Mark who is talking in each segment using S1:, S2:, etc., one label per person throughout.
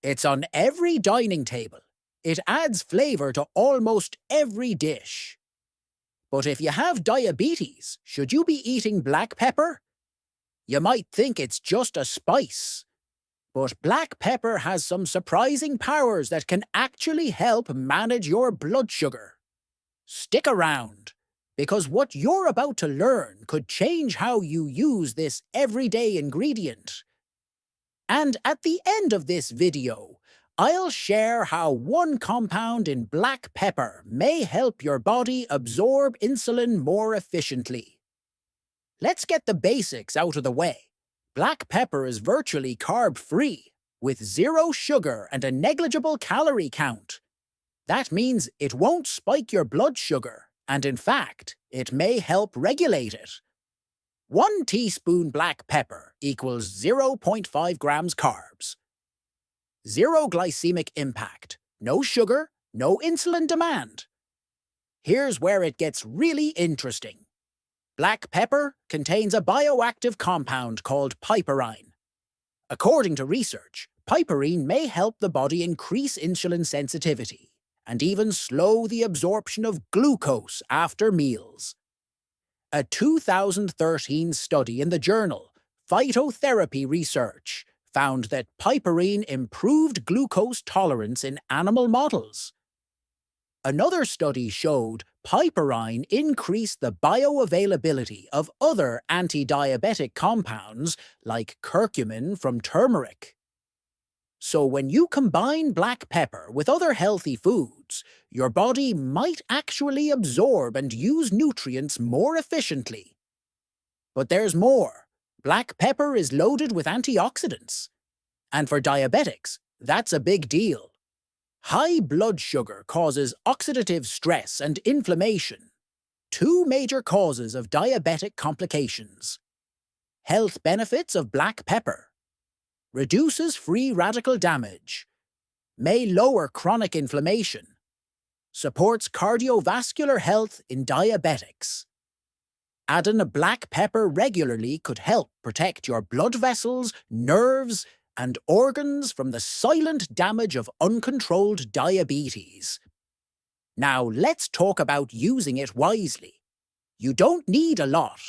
S1: It's on every dining table. It adds flavor to almost every dish. But if you have diabetes, should you be eating black pepper? You might think it's just a spice. But black pepper has some surprising powers that can actually help manage your blood sugar. Stick around, because what you're about to learn could change how you use this everyday ingredient. And at the end of this video, I'll share how one compound in black pepper may help your body absorb insulin more efficiently. Let's get the basics out of the way. Black pepper is virtually carb-free, with zero sugar and a negligible calorie count. That means it won't spike your blood sugar, and in fact, it may help regulate it. 1 teaspoon black pepper equals 0.5 grams carbs. Zero glycemic impact, no sugar, no insulin demand. Here's where it gets really interesting. Black pepper contains a bioactive compound called piperine. According to research, piperine may help the body increase insulin sensitivity and even slow the absorption of glucose after meals. A 2013 study in the journal Phytotherapy Research found that piperine improved glucose tolerance in animal models. Another study showed piperine increased the bioavailability of other anti-diabetic compounds like curcumin from turmeric. So when you combine black pepper with other healthy foods, your body might actually absorb and use nutrients more efficiently. But there's more. Black pepper is loaded with antioxidants. And for diabetics, that's a big deal. High blood sugar causes oxidative stress and inflammation, two major causes of diabetic complications. Health benefits of black pepper: reduces free radical damage, may lower chronic inflammation, supports cardiovascular health in diabetics. Adding a black pepper regularly could help protect your blood vessels, nerves, and organs from the silent damage of uncontrolled diabetes. Now let's talk about using it wisely. You don't need a lot.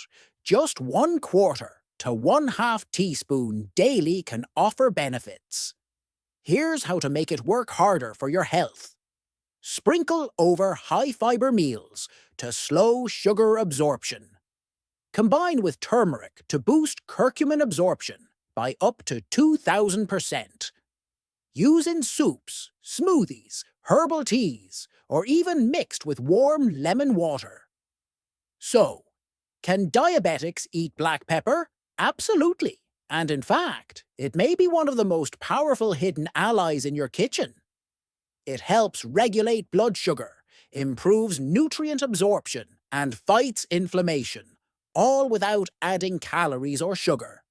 S1: Just 1/4 to 1/2 teaspoon daily can offer benefits. Here's how to make it work harder for your health. Sprinkle over high-fiber meals to slow sugar absorption. Combine with turmeric to boost curcumin absorption by up to 2,000%. Use in soups, smoothies, herbal teas, or even mixed with warm lemon water. So, can diabetics eat black pepper? Absolutely. And in fact, it may be one of the most powerful hidden allies in your kitchen. It helps regulate blood sugar, improves nutrient absorption, and fights inflammation, all without adding calories or sugar.